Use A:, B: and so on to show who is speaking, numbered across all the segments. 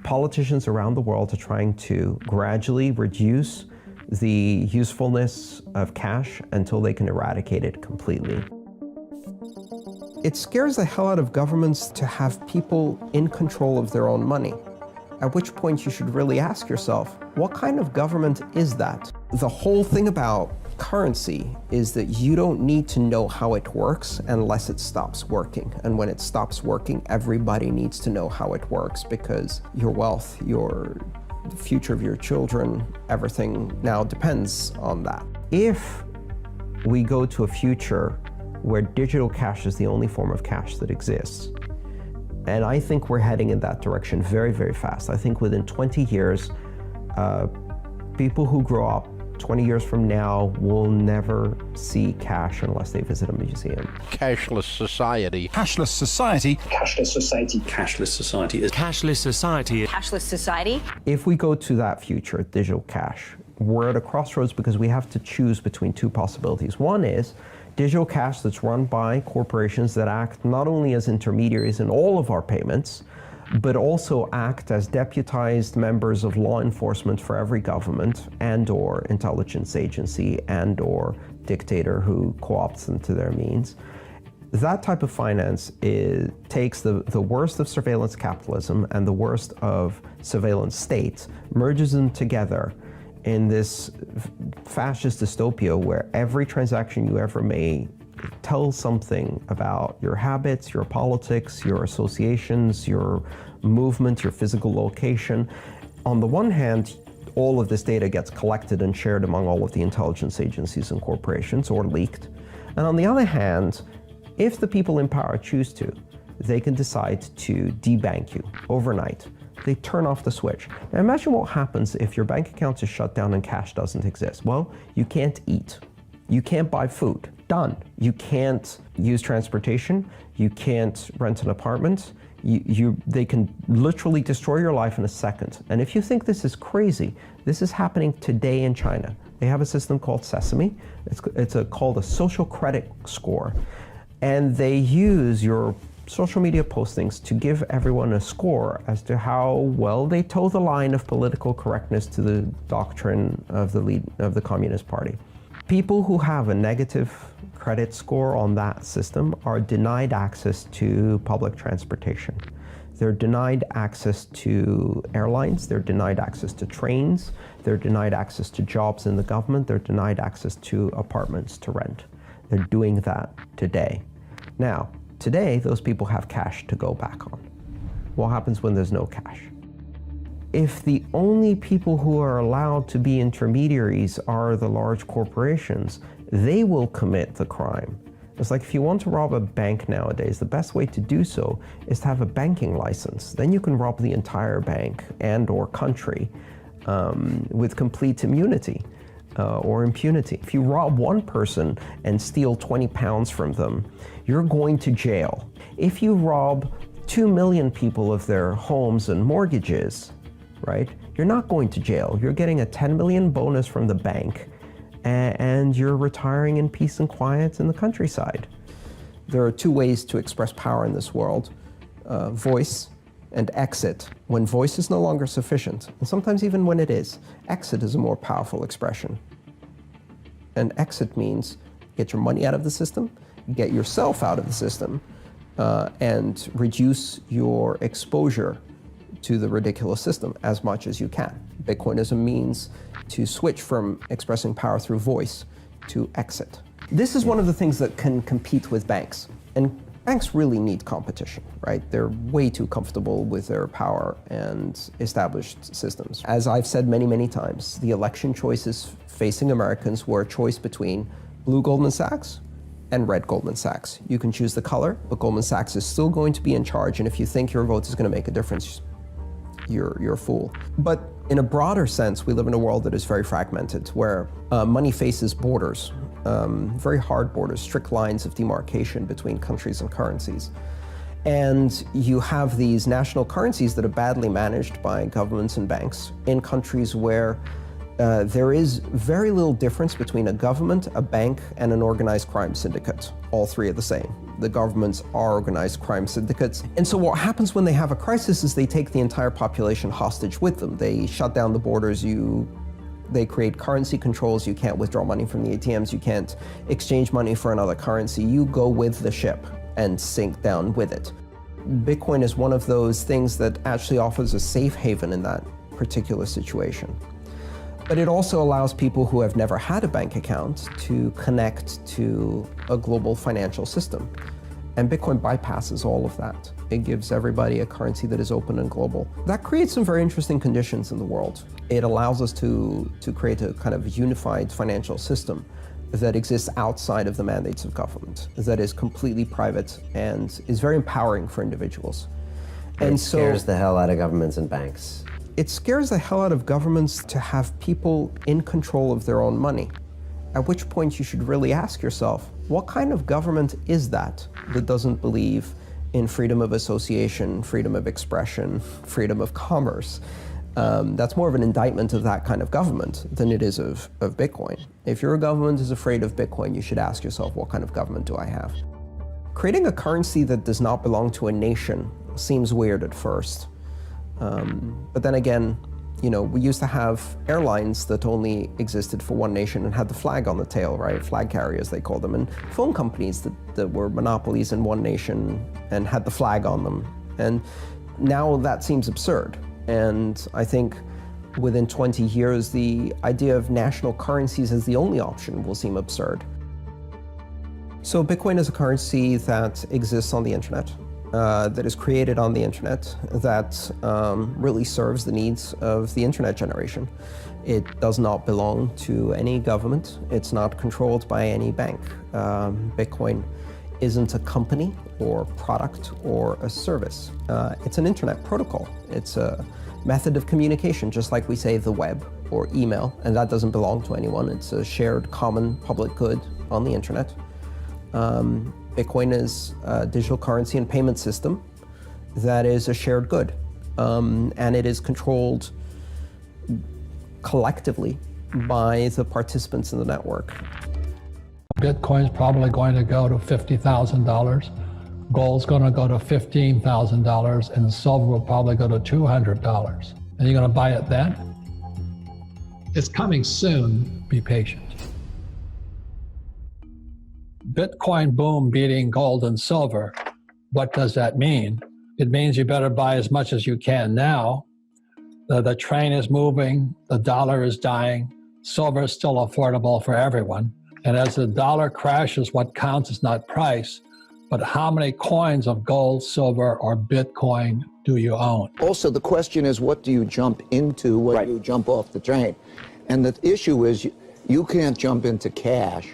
A: Politicians around the world are trying to gradually reduce the usefulness of cash until they can eradicate it completely. It scares the hell out of governments to have people in control of their own money. At which point you should really ask yourself, what kind of government is that? The whole thing about currency is that you don't need to know how it works unless it stops working. And when it stops working, everybody needs to know how it works, because your wealth, the future of your children, everything now depends on that. If we go to a future where digital cash is the only form of cash that exists, and I think we're heading in that direction very, very fast. I think within 20 years, people who grow up 20 years from now will never see cash unless they visit a museum.
B: Cashless society.
C: Cashless society.
D: Cashless society.
E: Cashless society.
F: Cashless society.
G: Cashless society.
A: If we go to that future, digital cash, we're at a crossroads because we have to choose between two possibilities. One is digital cash that's run by corporations that act not only as intermediaries in all of our payments, but also act as deputized members of law enforcement for every government and/or intelligence agency and/or dictator who co-opts them to their means. That type of finance takes the worst of surveillance capitalism and the worst of surveillance states, merges them together in this fascist dystopia where every transaction you ever made tells something about your habits, your politics, your associations, your movement, your physical location. On the one hand, all of this data gets collected and shared among all of the intelligence agencies and corporations, or leaked. And on the other hand, if the people in power choose to, they can decide to debank you overnight. They turn off the switch. Now imagine what happens if your bank account is shut down and cash doesn't exist. Well, you can't eat. You can't buy food. Done. You can't use transportation. You can't rent an apartment. They can literally destroy your life in a second. And if you think this is crazy, this is happening today in China. They have a system called Sesame. It's called a social credit score. And they use your social media postings to give everyone a score as to how well they toe the line of political correctness to the doctrine of the Communist Party. People who have a negative credit score on that system are denied access to public transportation. They're denied access to airlines, they're denied access to trains, they're denied access to jobs in the government, they're denied access to apartments to rent. They're doing that today. Now, today, those people have cash to go back on. What happens when there's no cash? If the only people who are allowed to be intermediaries are the large corporations, they will commit the crime. It's like if you want to rob a bank nowadays, the best way to do so is to have a banking license. Then you can rob the entire bank and/or country with complete immunity or impunity. If you rob one person and steal 20 pounds from them, you're going to jail. If you rob 2 million people of their homes and mortgages, right, you're not going to jail. You're getting a 10 million bonus from the bank, and you're retiring in peace and quiet in the countryside. There are two ways to express power in this world, voice and exit. When voice is no longer sufficient, and sometimes even when it is, exit is a more powerful expression. And exit means get your money out of the system, get yourself out of the system, and reduce your exposure to the ridiculous system as much as you can. Bitcoin is a means to switch from expressing power through voice to exit. This is one of the things that can compete with banks. And banks really need competition, right? They're way too comfortable with their power and established systems. As I've said many, many times, the election choices facing Americans were a choice between blue Goldman Sachs and red Goldman Sachs. You can choose the color, but Goldman Sachs is still going to be in charge, and if you think your vote is going to make a difference, you're a fool. But in a broader sense, we live in a world that is very fragmented, where money faces borders, very hard borders, strict lines of demarcation between countries and currencies. And you have these national currencies that are badly managed by governments and banks in countries where There is very little difference between a government, a bank, and an organized crime syndicate. All three are the same. The governments are organized crime syndicates. And so what happens when they have a crisis is they take the entire population hostage with them. They shut down the borders. They create currency controls. You can't withdraw money from the ATMs. You can't exchange money for another currency. You go with the ship and sink down with it. Bitcoin is one of those things that actually offers a safe haven in that particular situation. But it also allows people who have never had a bank account to connect to a global financial system. And Bitcoin bypasses all of that. It gives everybody a currency that is open and global. That creates some very interesting conditions in the world. It allows us to create a kind of unified financial system that exists outside of the mandates of government, that is completely private and is very empowering for individuals.
C: And it scares the hell out of governments and banks.
A: It scares the hell out of governments to have people in control of their own money. At which point you should really ask yourself, what kind of government is that doesn't believe in freedom of association, freedom of expression, freedom of commerce? That's more of an indictment of that kind of government than it is of Bitcoin. If your government is afraid of Bitcoin, you should ask yourself, what kind of government do I have? Creating a currency that does not belong to a nation seems weird at first. But then again, we used to have airlines that only existed for one nation and had the flag on the tail, right? Flag carriers, they call them, and phone companies that were monopolies in one nation and had the flag on them. And now that seems absurd. And I think within 20 years, the idea of national currencies as the only option will seem absurd. So Bitcoin is a currency that exists on the internet. That is created on the internet, that really serves the needs of the internet generation. It does not belong to any government. It's not controlled by any bank. Bitcoin isn't a company or product or a service. It's an internet protocol. It's a method of communication, just like we say the web or email, and that doesn't belong to anyone. It's a shared common public good on the internet. Bitcoin is a digital currency and payment system that is a shared good, and it is controlled collectively by the participants in the network.
D: Bitcoin's probably going to go to $50,000. Gold's going to go to $15,000, and silver will probably go to $200. And you're going to buy it then? It's coming soon. Be patient. Bitcoin boom beating gold and silver. What does that mean? It means you better buy as much as you can now. The train is moving, the dollar is dying, silver is still affordable for everyone. And as the dollar crashes, what counts is not price, but how many coins of gold, silver, or Bitcoin do you own?
E: Also, the question is, what do you jump into when you jump off the train? And the issue is, you can't jump into cash.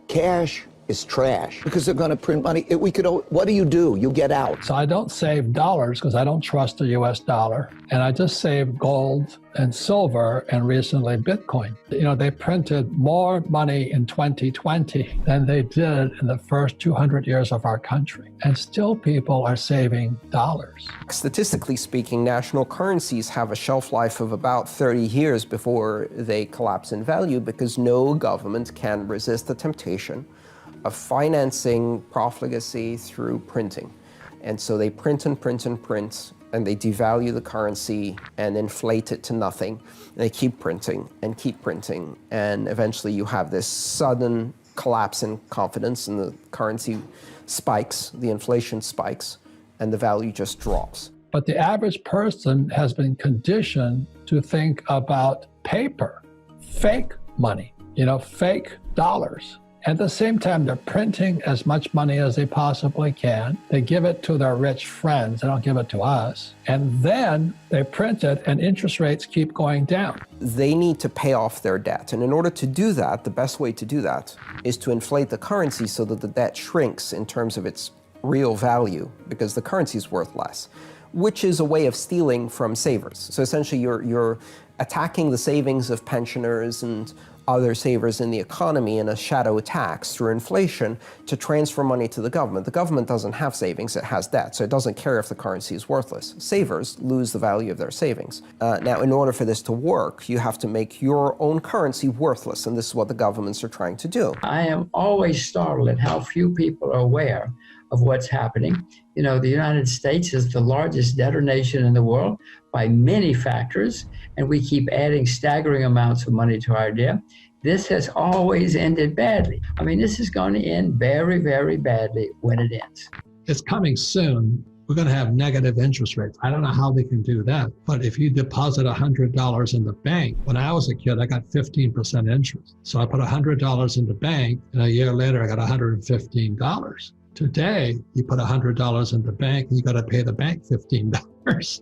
E: Cash is trash because they're going to print money. What do? You get out.
D: So I don't save dollars because I don't trust the US dollar. And I just save gold and silver and recently Bitcoin. They printed more money in 2020 than they did in the first 200 years of our country. And still people are saving dollars.
A: Statistically speaking, national currencies have a shelf life of about 30 years before they collapse in value because no government can resist the temptation of financing profligacy through printing. And so they print and print and print, and they devalue the currency and inflate it to nothing. And they keep printing, and eventually you have this sudden collapse in confidence, and the currency spikes, the inflation spikes, and the value just drops.
D: But the average person has been conditioned to think about paper, fake money, fake dollars. At the same time, they're printing as much money as they possibly can. They give it to their rich friends. They don't give it to us. And then they print it, and interest rates keep going down.
A: They need to pay off their debt. And in order to do that, the best way to do that is to inflate the currency so that the debt shrinks in terms of its real value, because the currency is worth less, which is a way of stealing from savers. So essentially, you're attacking the savings of pensioners and other savers in the economy in a shadow tax through inflation to transfer money to the government. The government doesn't have savings, it has debt, so it doesn't care if the currency is worthless. Savers lose the value of their savings. Now, in order for this to work, you have to make your own currency worthless, and this is what the governments are trying to do.
F: I am always startled at how few people are aware of what's happening. You know, the United States is the largest debtor nation in the world by many factors, and we keep adding staggering amounts of money to our debt. This has always ended badly. I mean, this is going to end very, very badly when it ends.
D: It's coming soon. We're going to have negative interest rates. I don't know how they can do that, but if you deposit $100 in the bank, when I was a kid, I got 15% interest. So I put $100 in the bank, and a year later, I got $115. Today, you put $100 in the bank, and you got to pay the bank $15.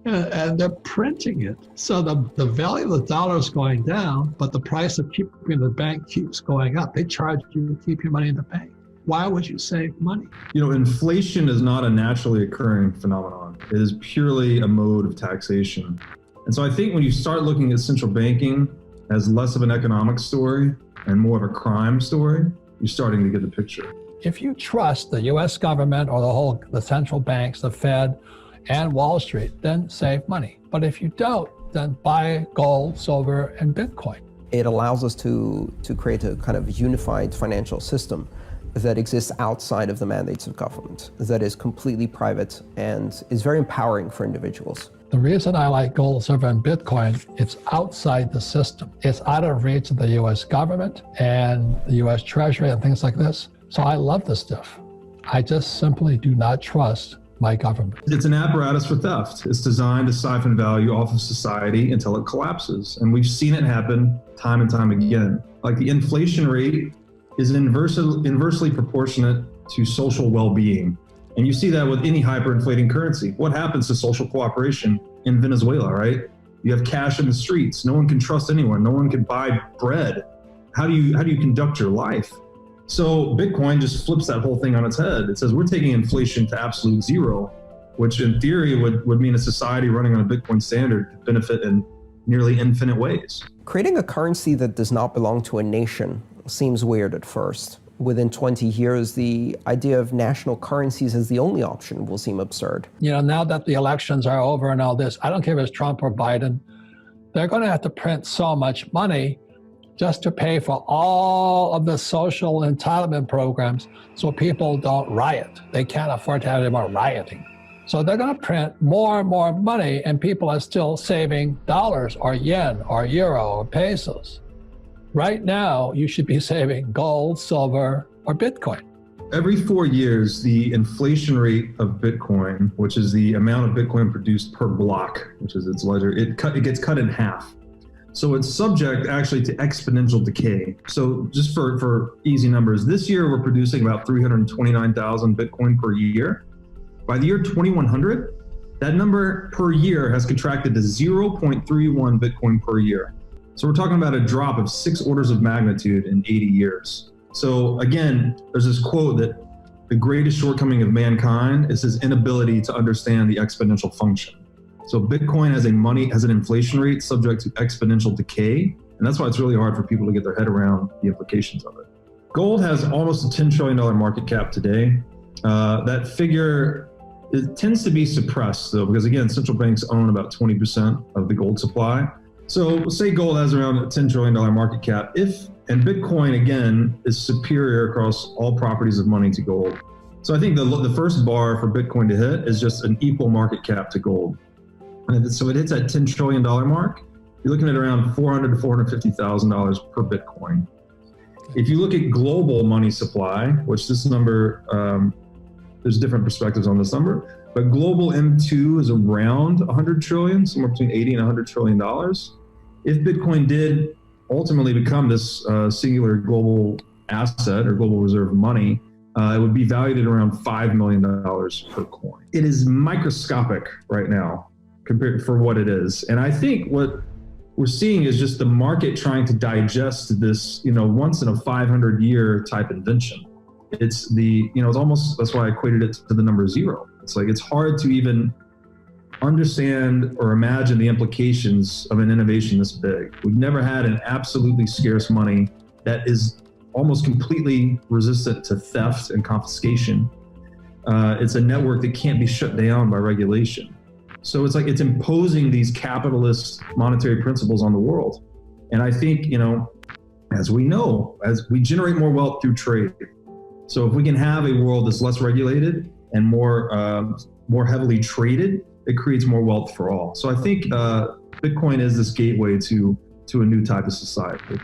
D: And they're printing it. So the value of the dollar is going down, but the price of keeping the bank keeps going up. They charge you to keep your money in the bank. Why would you save money?
G: You know, inflation is not a naturally occurring phenomenon. It is purely a mode of taxation. And so I think when you start looking at central banking as less of an economic story and more of a crime story, you're starting to get the picture.
D: If you trust the US government or the central banks, the Fed, and Wall Street, then save money. But if you don't, then buy gold, silver, and Bitcoin.
A: It allows us to create a kind of unified financial system that exists outside of the mandates of government, that is completely private and is very empowering for individuals.
D: The reason I like gold, silver, and Bitcoin, it's outside the system. It's out of reach of the US government and the US Treasury and things like this. So I love this stuff. I just simply do not trust my government.
G: It's an apparatus for theft. It's designed to siphon value off of society until it collapses. And we've seen it happen time and time again. Like the inflation rate is inversely proportionate to social well-being. And you see that with any hyperinflating currency. What happens to social cooperation in Venezuela, right? You have cash in the streets. No one can trust anyone. No one can buy bread. How do you conduct your life? So Bitcoin just flips that whole thing on its head. It says we're taking inflation to absolute zero, which in theory would mean a society running on a Bitcoin standard could benefit in nearly infinite ways.
A: Creating a currency that does not belong to a nation seems weird at first. Within 20 years, the idea of national currencies as the only option will seem absurd.
D: You know, now that the elections are over and all this, I don't care if it's Trump or Biden, they're going to have to print so much money just to pay for all of the social entitlement programs so people don't riot. They can't afford to have any more rioting. So they're going to print more and more money, and people are still saving dollars or yen or euro or pesos. Right now, you should be saving gold, silver, or Bitcoin.
G: Every 4 years, the inflation rate of Bitcoin, which is the amount of Bitcoin produced per block, which is its ledger, it gets cut in half. So it's subject actually to exponential decay. So just for easy numbers, this year we're producing about 329,000 Bitcoin per year. By the year 2100, that number per year has contracted to 0.31 Bitcoin per year. So we're talking about a drop of 6 orders of magnitude in 80 years. So again, there's this quote that the greatest shortcoming of mankind is his inability to understand the exponential function. So Bitcoin has an inflation rate subject to exponential decay, and that's why it's really hard for people to get their head around the implications of it. Gold has almost a $10 trillion market cap today. That figure tends to be suppressed though, because again, central banks own about 20% of the gold supply. So say gold has around a $10 trillion market cap, and Bitcoin again is superior across all properties of money to gold. So I think the first bar for Bitcoin to hit is just an equal market cap to gold. And so it hits that $10 trillion mark, you're looking at around $400,000 to $450,000 per Bitcoin. If you look at global money supply, which this number, there's different perspectives on this number, but global M2 is around 100 trillion, somewhere between 80 and 100 trillion dollars. If Bitcoin did ultimately become this singular global asset or global reserve money, it would be valued at around $5 million per coin. It is microscopic right now compared for what it is. And I think what we're seeing is just the market trying to digest this, once in a 500 year type invention. It's it's almost, that's why I equated it to the number 0. It's like, it's hard to even understand or imagine the implications of an innovation this big. We've never had an absolutely scarce money that is almost completely resistant to theft and confiscation. It's a network that can't be shut down by regulation. So it's like it's imposing these capitalist monetary principles on the world. And I think, as we know, as we generate more wealth through trade. So if we can have a world that's less regulated and more heavily traded, it creates more wealth for all. So I think Bitcoin is this gateway to a new type of society.